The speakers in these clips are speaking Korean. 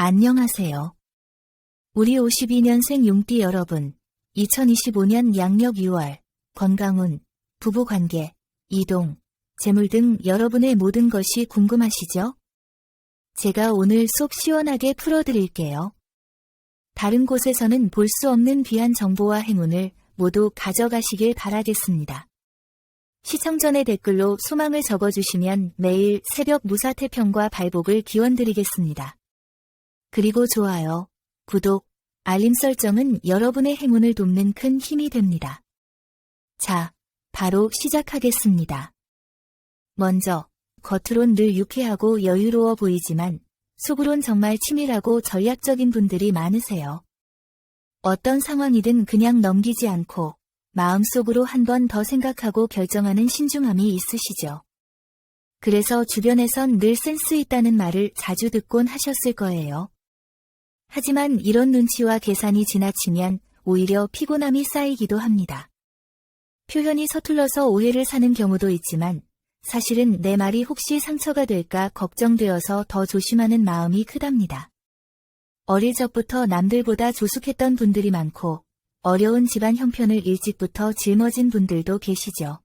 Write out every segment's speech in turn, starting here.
안녕하세요. 우리 52년생 용띠 여러분, 2025년 양력 6월, 건강운, 부부관계, 이동, 재물 등 여러분의 모든 것이 궁금하시죠? 제가 오늘 속 시원하게 풀어드릴게요. 다른 곳에서는 볼 수 없는 귀한 정보와 행운을 모두 가져가시길 바라겠습니다. 시청 전에 댓글로 소망을 적어주시면 매일 새벽 무사태평과 발복을 기원드리겠습니다. 그리고 좋아요, 구독, 알림 설정은 여러분의 행운을 돕는 큰 힘이 됩니다. 자, 바로 시작하겠습니다. 먼저, 겉으론 늘 유쾌하고 여유로워 보이지만 속으론 정말 치밀하고 전략적인 분들이 많으세요. 어떤 상황이든 그냥 넘기지 않고 마음속으로 한 번 더 생각하고 결정하는 신중함이 있으시죠. 그래서 주변에선 늘 센스 있다는 말을 자주 듣곤 하셨을 거예요. 하지만 이런 눈치와 계산이 지나치면 오히려 피곤함이 쌓이기도 합니다. 표현이 서툴러서 오해를 사는 경우도 있지만 사실은 내 말이 혹시 상처가 될까 걱정되어서 더 조심하는 마음이 크답니다. 어릴 적부터 남들보다 조숙했던 분들이 많고 어려운 집안 형편을 일찍부터 짊어진 분들도 계시죠.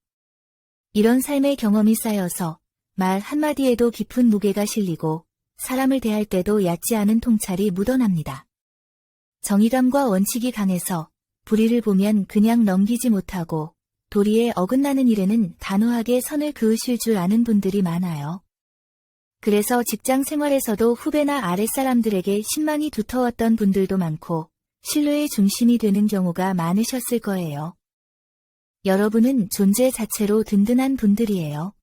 이런 삶의 경험이 쌓여서 말 한마디에도 깊은 무게가 실리고 사람을 대할 때도 얕지 않은 통찰이 묻어납니다. 정의감과 원칙이 강해서 불의를 보면 그냥 넘기지 못하고 도리에 어긋나는 일에는 단호하게 선을 그으실 줄 아는 분들이 많아요. 그래서 직장 생활에서도 후배나 아랫사람들에게 신망이 두터웠던 분들도 많고 신뢰의 중심이 되는 경우가 많으셨을 거예요. 여러분은 존재 자체로 든든한 분들이에요.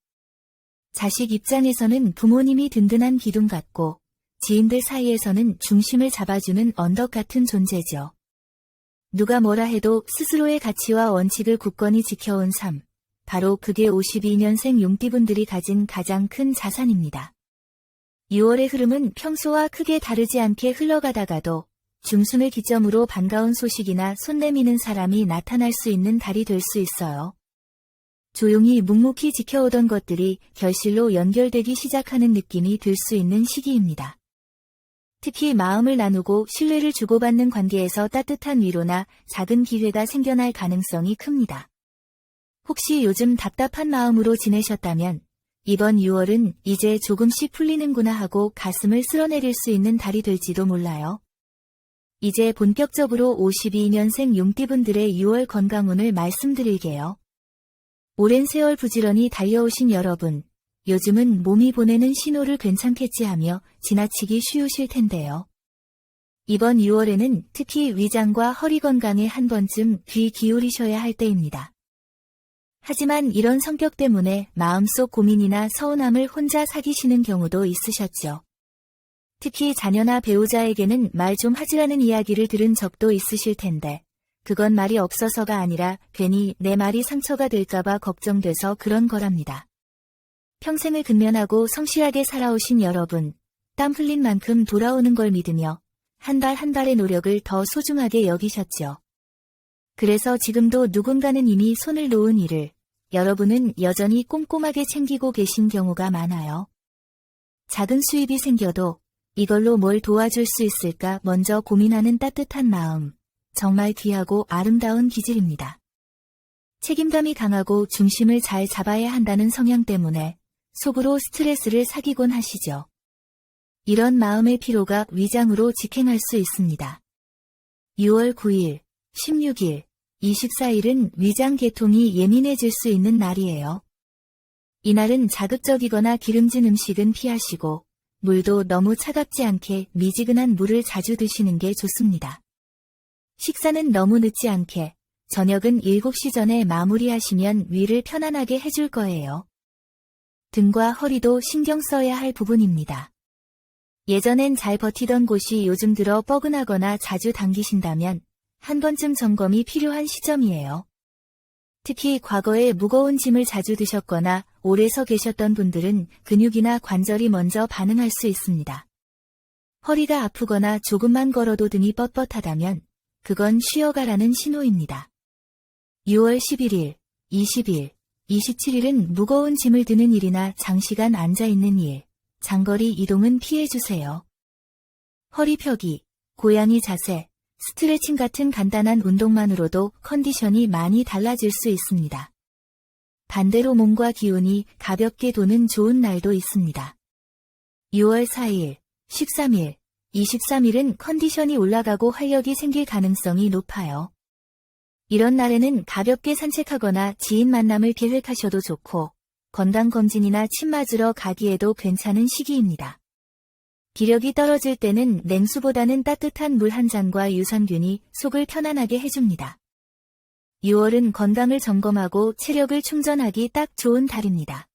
자식 입장에서는 부모님이 든든한 기둥 같고 지인들 사이에서는 중심을 잡아주는 언덕 같은 존재죠. 누가 뭐라 해도 스스로의 가치와 원칙을 굳건히 지켜온 삶, 바로 그게 52년생 용띠분들이 가진 가장 큰 자산입니다. 6월의 흐름은 평소와 크게 다르지 않게 흘러가다가도 중순을 기점으로 반가운 소식이나 손 내미는 사람이 나타날 수 있는 달이 될 수 있어요. 조용히 묵묵히 지켜오던 것들이 결실로 연결되기 시작하는 느낌이 들 수 있는 시기입니다. 특히 마음을 나누고 신뢰를 주고받는 관계에서 따뜻한 위로나 작은 기회가 생겨날 가능성이 큽니다. 혹시 요즘 답답한 마음으로 지내셨다면 이번 6월은 이제 조금씩 풀리는구나 하고 가슴을 쓸어내릴 수 있는 달이 될지도 몰라요. 이제 본격적으로 52년생 용띠분들의 6월 건강운을 말씀드릴게요. 오랜 세월 부지런히 달려오신 여러분, 요즘은 몸이 보내는 신호를 괜찮겠지 하며 지나치기 쉬우실 텐데요. 이번 6월에는 특히 위장과 허리 건강에 한 번쯤 귀 기울이셔야 할 때입니다. 하지만 이런 성격 때문에 마음속 고민이나 서운함을 혼자 사귀시는 경우도 있으셨죠. 특히 자녀나 배우자에게는 말 좀 하지라는 이야기를 들은 적도 있으실 텐데 그건 말이 없어서가 아니라 괜히 내 말이 상처가 될까봐 걱정돼서 그런 거랍니다. 평생을 근면하고 성실하게 살아오신 여러분, 땀 흘린 만큼 돌아오는 걸 믿으며 한 발 한 발의 노력을 더 소중하게 여기셨죠. 그래서 지금도 누군가는 이미 손을 놓은 일을 여러분은 여전히 꼼꼼하게 챙기고 계신 경우가 많아요. 작은 수입이 생겨도 이걸로 뭘 도와줄 수 있을까 먼저 고민하는 따뜻한 마음. 정말 귀하고 아름다운 기질입니다. 책임감이 강하고 중심을 잘 잡아야 한다는 성향 때문에 속으로 스트레스를 사귀곤 하시죠. 이런 마음의 피로가 위장으로 직행할 수 있습니다. 6월 9일, 16일, 24일은 위장 계통이 예민해질 수 있는 날이에요. 이날은 자극적이거나 기름진 음식은 피하시고 물도 너무 차갑지 않게 미지근한 물을 자주 드시는 게 좋습니다. 식사는 너무 늦지 않게 저녁은 7시 전에 마무리하시면 위를 편안하게 해줄 거예요. 등과 허리도 신경 써야 할 부분입니다. 예전엔 잘 버티던 곳이 요즘 들어 뻐근하거나 자주 당기신다면 한 번쯤 점검이 필요한 시점이에요. 특히 과거에 무거운 짐을 자주 드셨거나 오래 서 계셨던 분들은 근육이나 관절이 먼저 반응할 수 있습니다. 허리가 아프거나 조금만 걸어도 등이 뻣뻣하다면 그건 쉬어가라는 신호입니다. 6월 11일, 20일, 27일은 무거운 짐을 드는 일이나 장시간 앉아있는 일, 장거리 이동은 피해주세요. 허리 펴기, 고양이 자세, 스트레칭 같은 간단한 운동만으로도 컨디션이 많이 달라질 수 있습니다. 반대로 몸과 기운이 가볍게 도는 좋은 날도 있습니다. 6월 4일, 13일, 23일은 컨디션이 올라가고 활력이 생길 가능성이 높아요. 이런 날에는 가볍게 산책하거나 지인 만남을 계획하셔도 좋고, 건강검진이나 침 맞으러 가기에도 괜찮은 시기입니다. 기력이 떨어질 때는 냉수보다는 따뜻한 물 한 잔과 유산균이 속을 편안하게 해줍니다. 6월은 건강을 점검하고 체력을 충전하기 딱 좋은 달입니다.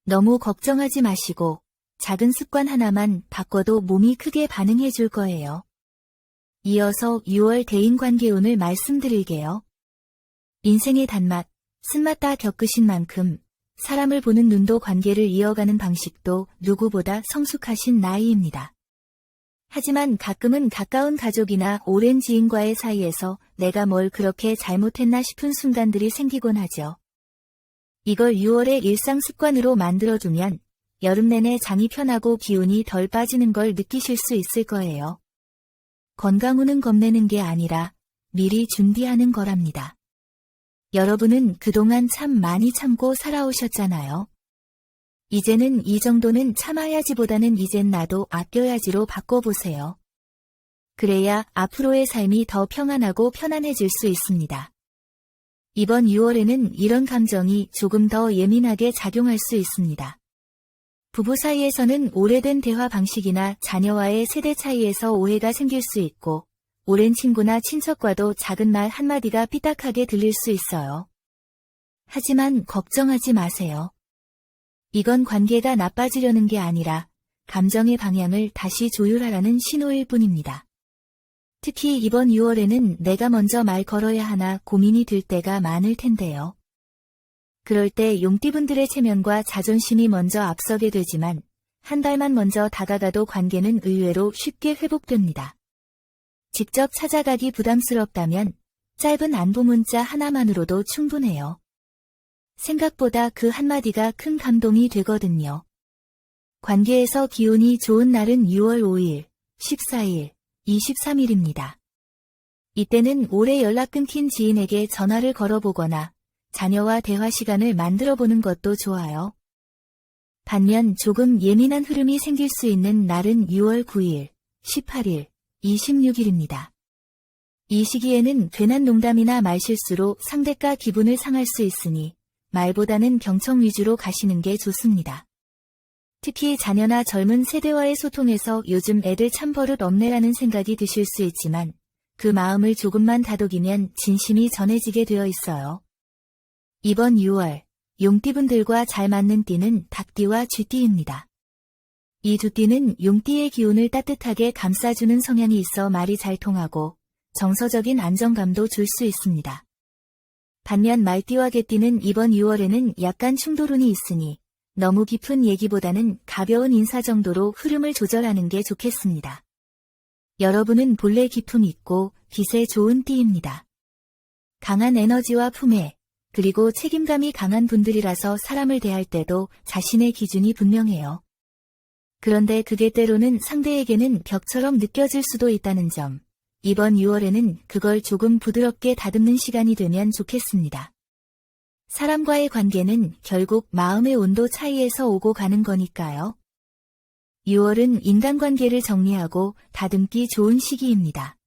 너무 걱정하지 마시고 작은 습관 하나만 바꿔도 몸이 크게 반응해 줄 거예요. 이어서 6월 대인관계운을 말씀드릴게요. 인생의 단맛, 쓴맛 다 겪으신 만큼 사람을 보는 눈도 관계를 이어가는 방식도 누구보다 성숙하신 나이입니다. 하지만 가끔은 가까운 가족이나 오랜 지인과의 사이에서 내가 뭘 그렇게 잘못했나 싶은 순간들이 생기곤 하죠. 이걸 6월의 일상 습관으로 만들어두면 여름 내내 장이 편하고 기운이 덜 빠지는 걸 느끼실 수 있을 거예요. 건강운은 겁내는 게 아니라 미리 준비하는 거랍니다. 여러분은 그동안 참 많이 참고 살아오셨잖아요. 이제는 이 정도는 참아야지보다는 이젠 나도 아껴야지로 바꿔보세요. 그래야 앞으로의 삶이 더 평안하고 편안해질 수 있습니다. 이번 6월에는 이런 감정이 조금 더 예민하게 작용할 수 있습니다. 부부 사이에서는 오래된 대화 방식이나 자녀와의 세대 차이에서 오해가 생길 수 있고, 오랜 친구나 친척과도 작은 말 한마디가 삐딱하게 들릴 수 있어요. 하지만 걱정하지 마세요. 이건 관계가 나빠지려는 게 아니라 감정의 방향을 다시 조율하라는 신호일 뿐입니다. 특히 이번 6월에는 내가 먼저 말 걸어야 하나 고민이 들 때가 많을 텐데요. 그럴 때 용띠분들의 체면과 자존심이 먼저 앞서게 되지만 한 달만 먼저 다가가도 관계는 의외로 쉽게 회복됩니다. 직접 찾아가기 부담스럽다면 짧은 안부 문자 하나만으로도 충분해요. 생각보다 그 한마디가 큰 감동이 되거든요. 관계에서 기운이 좋은 날은 6월 5일, 14일, 23일입니다. 이때는 오래 연락 끊긴 지인에게 전화를 걸어보거나 자녀와 대화 시간을 만들어 보는 것도 좋아요. 반면 조금 예민한 흐름이 생길 수 있는 날은 6월 9일, 18일, 26일입니다. 이 시기에는 괜한 농담이나 말실수로 상대가 기분을 상할 수 있으니 말보다는 경청 위주로 가시는 게 좋습니다. 특히 자녀나 젊은 세대와의 소통에서 요즘 애들 참 버릇 없네라는 생각이 드실 수 있지만 그 마음을 조금만 다독이면 진심이 전해지게 되어 있어요. 이번 6월, 용띠분들과 잘 맞는 띠는 닭띠와 쥐띠입니다. 이 두 띠는 용띠의 기운을 따뜻하게 감싸주는 성향이 있어 말이 잘 통하고 정서적인 안정감도 줄 수 있습니다. 반면 말띠와 개띠는 이번 6월에는 약간 충돌운이 있으니 너무 깊은 얘기보다는 가벼운 인사 정도로 흐름을 조절하는 게 좋겠습니다. 여러분은 본래 기품 있고 빛에 좋은 띠입니다. 강한 에너지와 품에 그리고 책임감이 강한 분들이라서 사람을 대할 때도 자신의 기준이 분명해요. 그런데 그게 때로는 상대에게는 벽처럼 느껴질 수도 있다는 점, 이번 6월에는 그걸 조금 부드럽게 다듬는 시간이 되면 좋겠습니다. 사람과의 관계는 결국 마음의 온도 차이에서 오고 가는 거니까요. 6월은 인간관계를 정리하고 다듬기 좋은 시기입니다.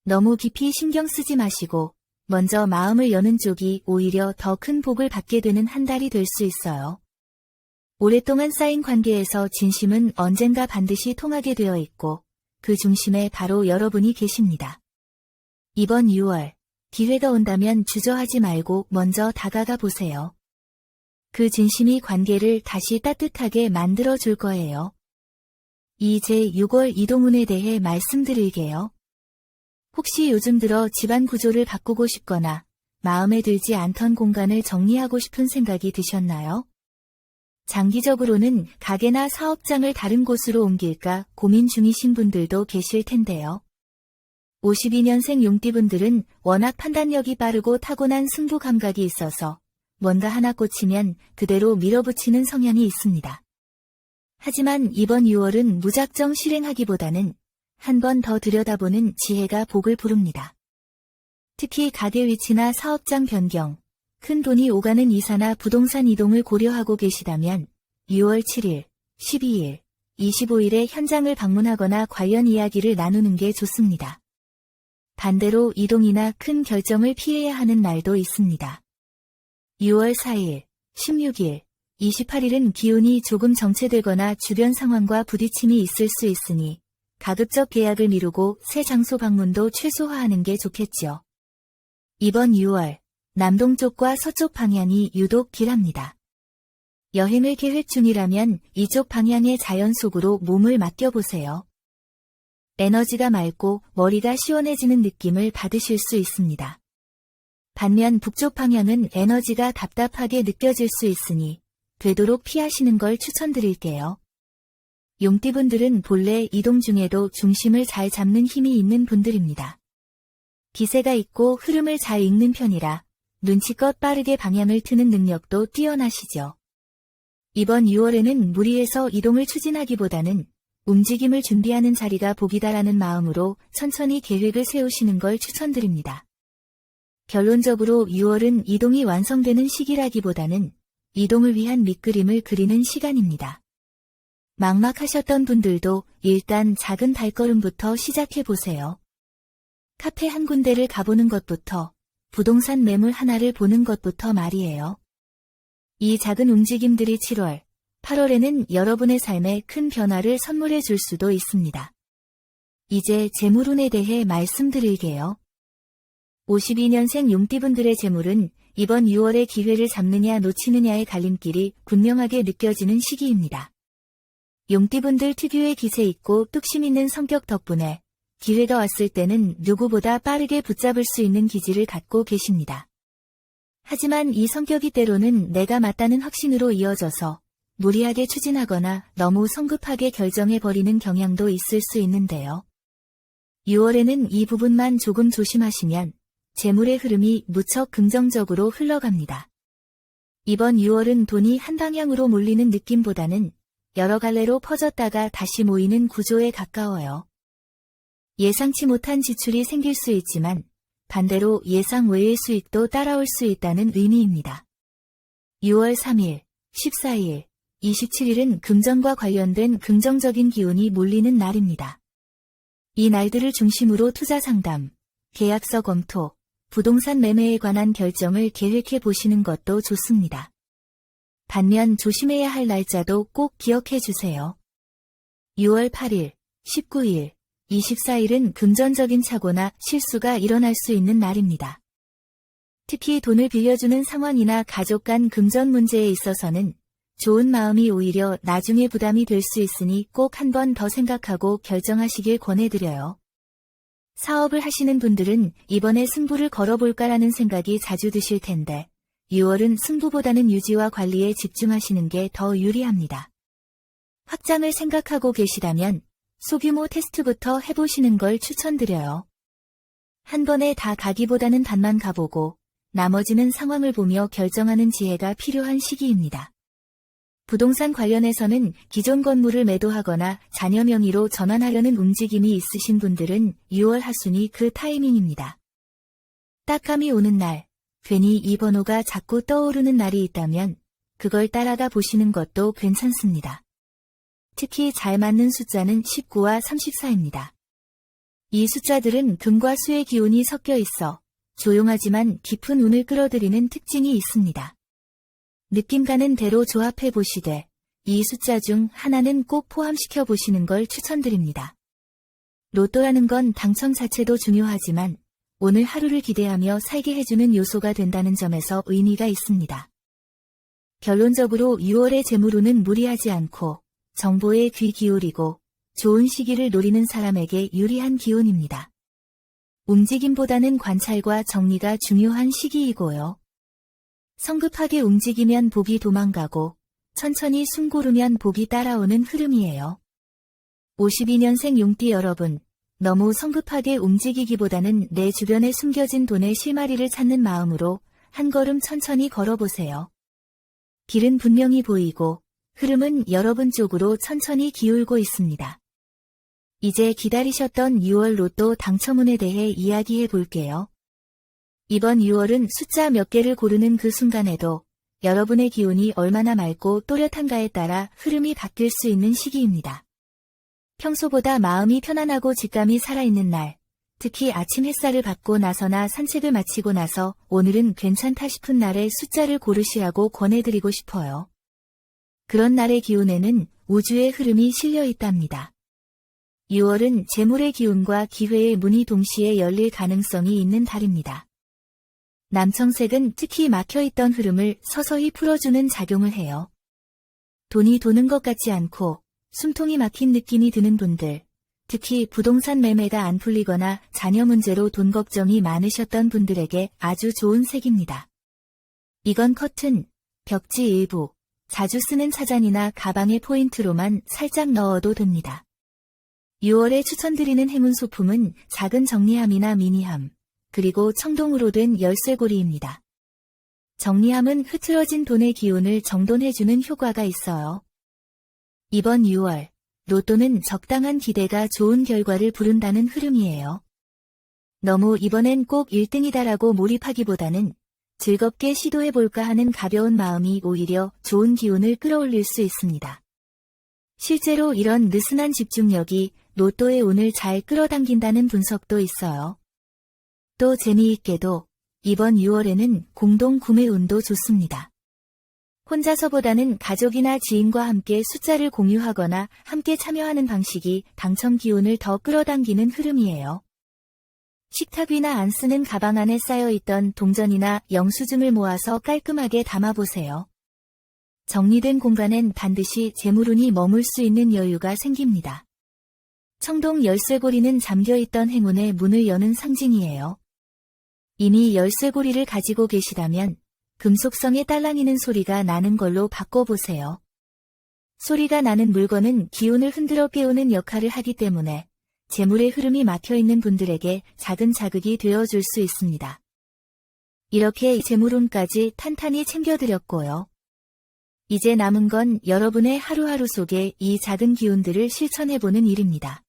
너무 깊이 신경 쓰지 마시고 먼저 마음을 여는 쪽이 오히려 더 큰 복을 받게 되는 한 달이 될 수 있어요. 오랫동안 쌓인 관계에서 진심은 언젠가 반드시 통하게 되어 있고 그 중심에 바로 여러분이 계십니다. 이번 6월, 기회가 온다면 주저하지 말고 먼저 다가가 보세요. 그 진심이 관계를 다시 따뜻하게 만들어 줄 거예요. 이제 6월 이동운에 대해 말씀드릴게요. 혹시 요즘 들어 집안 구조를 바꾸고 싶거나 마음에 들지 않던 공간을 정리하고 싶은 생각이 드셨나요? 장기적으로는 가게나 사업장을 다른 곳으로 옮길까 고민 중이신 분들도 계실 텐데요. 52년생 용띠분들은 워낙 판단력이 빠르고 타고난 승부 감각이 있어서 뭔가 하나 꽂히면 그대로 밀어붙이는 성향이 있습니다. 하지만 이번 6월은 무작정 실행하기보다는 한 번 더 들여다보는 지혜가 복을 부릅니다. 특히 가게 위치나 사업장 변경, 큰 돈이 오가는 이사나 부동산 이동을 고려하고 계시다면 6월 7일, 12일, 25일에 현장을 방문하거나 관련 이야기를 나누는 게 좋습니다. 반대로 이동이나 큰 결정을 피해야 하는 날도 있습니다. 6월 4일, 16일, 28일은 기운이 조금 정체되거나 주변 상황과 부딪힘이 있을 수 있으니 가급적 계약을 미루고 새 장소 방문도 최소화하는 게 좋겠죠. 이번 6월, 남동쪽과 서쪽 방향이 유독 길합니다. 여행을 계획 중이라면 이쪽 방향의 자연 속으로 몸을 맡겨보세요. 에너지가 맑고 머리가 시원해지는 느낌을 받으실 수 있습니다. 반면 북쪽 방향은 에너지가 답답하게 느껴질 수 있으니 되도록 피하시는 걸 추천드릴게요. 용띠분들은 본래 이동 중에도 중심을 잘 잡는 힘이 있는 분들입니다. 기세가 있고 흐름을 잘 읽는 편이라 눈치껏 빠르게 방향을 트는 능력도 뛰어나시죠. 이번 6월에는 무리해서 이동을 추진하기보다는 움직임을 준비하는 자리가 복이다라는 마음으로 천천히 계획을 세우시는 걸 추천드립니다. 결론적으로 6월은 이동이 완성되는 시기라기보다는 이동을 위한 밑그림을 그리는 시간입니다. 막막하셨던 분들도 일단 작은 발걸음부터 시작해보세요. 카페 한 군데를 가보는 것부터, 부동산 매물 하나를 보는 것부터 말이에요. 이 작은 움직임들이 7월, 8월에는 여러분의 삶에 큰 변화를 선물해 줄 수도 있습니다. 이제 재물운에 대해 말씀드릴게요. 52년생 용띠분들의 재물은 이번 6월에 기회를 잡느냐 놓치느냐의 갈림길이 분명하게 느껴지는 시기입니다. 용띠분들 특유의 기세 있고 뚝심 있는 성격 덕분에 기회가 왔을 때는 누구보다 빠르게 붙잡을 수 있는 기질을 갖고 계십니다. 하지만 이 성격이 때로는 내가 맞다는 확신으로 이어져서 무리하게 추진하거나 너무 성급하게 결정해버리는 경향도 있을 수 있는데요. 6월에는 이 부분만 조금 조심하시면 재물의 흐름이 무척 긍정적으로 흘러갑니다. 이번 6월은 돈이 한 방향으로 몰리는 느낌보다는 여러 갈래로 퍼졌다가 다시 모이는 구조에 가까워요. 예상치 못한 지출이 생길 수 있지만 반대로 예상 외의 수익도 따라올 수 있다는 의미입니다. 6월 3일, 14일, 27일은 금전과 관련된 긍정적인 기운이 몰리는 날입니다. 이 날들을 중심으로 투자 상담, 계약서 검토, 부동산 매매에 관한 결정을 계획해 보시는 것도 좋습니다. 반면 조심해야 할 날짜도 꼭 기억해 주세요. 6월 8일, 19일, 24일은 금전적인 착오나 실수가 일어날 수 있는 날입니다. 특히 돈을 빌려주는 상황이나 가족 간 금전 문제에 있어서는 좋은 마음이 오히려 나중에 부담이 될 수 있으니 꼭 한 번 더 생각하고 결정하시길 권해드려요. 사업을 하시는 분들은 이번에 승부를 걸어볼까라는 생각이 자주 드실 텐데 6월은 승부보다는 유지와 관리에 집중하시는 게 더 유리합니다. 확장을 생각하고 계시다면 소규모 테스트부터 해보시는 걸 추천드려요. 한 번에 다 가기보다는 반만 가보고 나머지는 상황을 보며 결정하는 지혜가 필요한 시기입니다. 부동산 관련해서는 기존 건물을 매도하거나 자녀 명의로 전환하려는 움직임이 있으신 분들은 6월 하순이 그 타이밍입니다. 딱감이 오는 날, 괜히 이 번호가 자꾸 떠오르는 날이 있다면 그걸 따라가 보시는 것도 괜찮습니다. 특히 잘 맞는 숫자는 19와 34입니다. 이 숫자들은 금과 수의 기운이 섞여 있어 조용하지만 깊은 운을 끌어들이는 특징이 있습니다. 느낌 가는 대로 조합해 보시되 이 숫자 중 하나는 꼭 포함시켜 보시는 걸 추천드립니다. 로또라는 건 당첨 자체도 중요하지만 오늘 하루를 기대하며 살게 해주는 요소가 된다는 점에서 의미가 있습니다. 결론적으로 6월의 재물운은 무리하지 않고 정보에 귀 기울이고 좋은 시기를 노리는 사람에게 유리한 기운입니다. 움직임보다는 관찰과 정리가 중요한 시기이고요. 성급하게 움직이면 복이 도망가고 천천히 숨 고르면 복이 따라오는 흐름이에요. 52년생 용띠 여러분, 너무 성급하게 움직이기보다는 내 주변에 숨겨진 돈의 실마리를 찾는 마음으로 한 걸음 천천히 걸어보세요. 길은 분명히 보이고 흐름은 여러분 쪽으로 천천히 기울고 있습니다. 이제 기다리셨던 6월 로또 당첨운에 대해 이야기해 볼게요. 이번 6월은 숫자 몇 개를 고르는 그 순간에도 여러분의 기운이 얼마나 맑고 또렷한가에 따라 흐름이 바뀔 수 있는 시기입니다. 평소보다 마음이 편안하고 직감이 살아있는 날, 특히 아침 햇살을 받고 나서나 산책을 마치고 나서 오늘은 괜찮다 싶은 날에 숫자를 고르시라고 권해드리고 싶어요. 그런 날의 기운에는 우주의 흐름이 실려 있답니다. 6월은 재물의 기운과 기회의 문이 동시에 열릴 가능성이 있는 달입니다. 남청색은 특히 막혀있던 흐름을 서서히 풀어주는 작용을 해요. 돈이 도는 것 같지 않고 숨통이 막힌 느낌이 드는 분들, 특히 부동산 매매가 안 풀리거나 자녀 문제로 돈 걱정이 많으셨던 분들에게 아주 좋은 색입니다. 이건 커튼, 벽지 일부, 자주 쓰는 차잔이나 가방의 포인트로만 살짝 넣어도 됩니다. 6월에 추천드리는 행운 소품은 작은 정리함이나 미니함, 그리고 청동으로 된 열쇠고리입니다. 정리함은 흐트러진 돈의 기운을 정돈해주는 효과가 있어요. 이번 6월, 로또는 적당한 기대가 좋은 결과를 부른다는 흐름이에요. 너무 이번엔 꼭 1등이다라고 몰입하기보다는 즐겁게 시도해볼까 하는 가벼운 마음이 오히려 좋은 기운을 끌어올릴 수 있습니다. 실제로 이런 느슨한 집중력이 로또의 운을 잘 끌어당긴다는 분석도 있어요. 또 재미있게도 이번 6월에는 공동 구매 운도 좋습니다. 혼자서보다는 가족이나 지인과 함께 숫자를 공유하거나 함께 참여하는 방식이 당첨 기운을 더 끌어당기는 흐름이에요. 식탁 위나 안 쓰는 가방 안에 쌓여있던 동전이나 영수증을 모아서 깔끔하게 담아보세요. 정리된 공간엔 반드시 재물운이 머물 수 있는 여유가 생깁니다. 청동 열쇠고리는 잠겨있던 행운의 문을 여는 상징이에요. 이미 열쇠고리를 가지고 계시다면 금속성에 딸랑이는 소리가 나는 걸로 바꿔보세요. 소리가 나는 물건은 기운을 흔들어 깨우는 역할을 하기 때문에 재물의 흐름이 막혀있는 분들에게 작은 자극이 되어줄 수 있습니다. 이렇게 재물운까지 탄탄히 챙겨드렸고요. 이제 남은 건 여러분의 하루하루 속에 이 작은 기운들을 실천해보는 일입니다.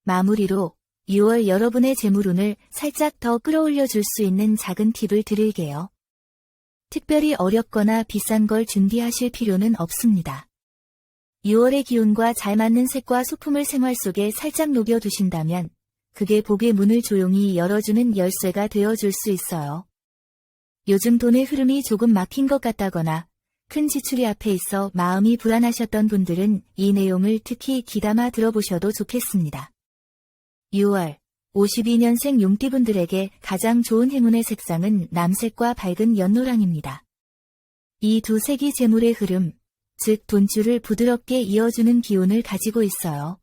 마무리로 6월 여러분의 재물운을 살짝 더 끌어올려 줄 수 있는 작은 팁을 드릴게요. 특별히 어렵거나 비싼 걸 준비하실 필요는 없습니다. 6월의 기운과 잘 맞는 색과 소품을 생활 속에 살짝 녹여두신다면 그게 복의 문을 조용히 열어주는 열쇠가 되어줄 수 있어요. 요즘 돈의 흐름이 조금 막힌 것 같다거나 큰 지출이 앞에 있어 마음이 불안하셨던 분들은 이 내용을 특히 귀담아 들어보셔도 좋겠습니다. 6월 52년생 용띠분들에게 가장 좋은 행운의 색상은 남색과 밝은 연노랑입니다. 이 두 색이 재물의 흐름, 즉 돈줄을 부드럽게 이어주는 기운을 가지고 있어요.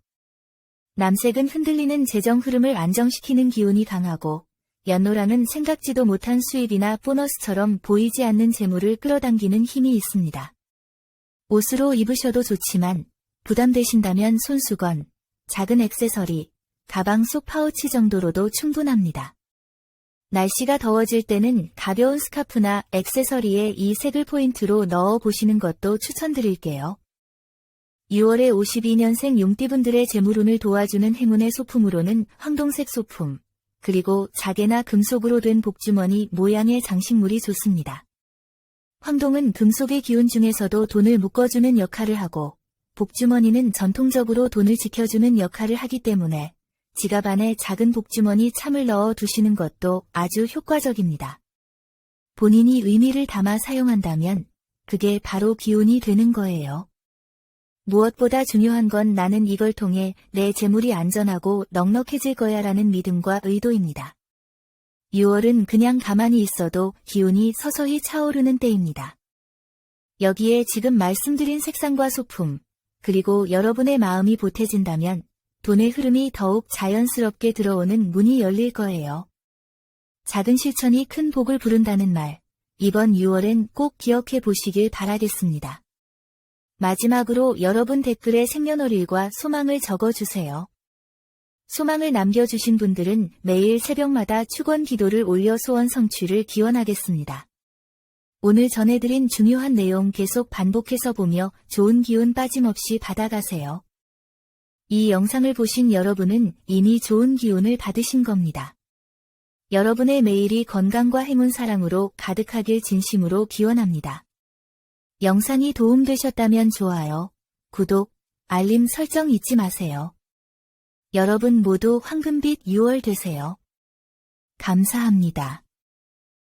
남색은 흔들리는 재정 흐름을 안정시키는 기운이 강하고 연노랑은 생각지도 못한 수입이나 보너스처럼 보이지 않는 재물을 끌어당기는 힘이 있습니다. 옷으로 입으셔도 좋지만 부담되신다면 손수건, 작은 액세서리, 가방 속 파우치 정도로도 충분합니다. 날씨가 더워질 때는 가벼운 스카프나 액세서리에 이 색을 포인트로 넣어 보시는 것도 추천드릴게요. 6월에 52년생 용띠분들의 재물운을 도와주는 행운의 소품으로는 황동색 소품, 그리고 자개나 금속으로 된 복주머니 모양의 장식물이 좋습니다. 황동은 금속의 기운 중에서도 돈을 묶어주는 역할을 하고, 복주머니는 전통적으로 돈을 지켜주는 역할을 하기 때문에 지갑 안에 작은 복주머니 참을 넣어 두시는 것도 아주 효과적입니다. 본인이 의미를 담아 사용한다면 그게 바로 기운이 되는 거예요. 무엇보다 중요한 건 나는 이걸 통해 내 재물이 안전하고 넉넉해질 거야 라는 믿음과 의도입니다. 6월은 그냥 가만히 있어도 기운이 서서히 차오르는 때입니다. 여기에 지금 말씀드린 색상과 소품, 그리고 여러분의 마음이 보태진다면 돈의 흐름이 더욱 자연스럽게 들어오는 문이 열릴 거예요. 작은 실천이 큰 복을 부른다는 말, 이번 6월엔 꼭 기억해 보시길 바라겠습니다. 마지막으로 여러분 댓글에 생년월일과 소망을 적어주세요. 소망을 남겨주신 분들은 매일 새벽마다 축원 기도를 올려 소원 성취를 기원하겠습니다. 오늘 전해드린 중요한 내용 계속 반복해서 보며 좋은 기운 빠짐없이 받아가세요. 이 영상을 보신 여러분은 이미 좋은 기운을 받으신 겁니다. 여러분의 매일이 건강과 행운 사랑으로 가득하길 진심으로 기원합니다. 영상이 도움되셨다면 좋아요, 구독, 알림 설정 잊지 마세요. 여러분 모두 황금빛 6월 되세요. 감사합니다.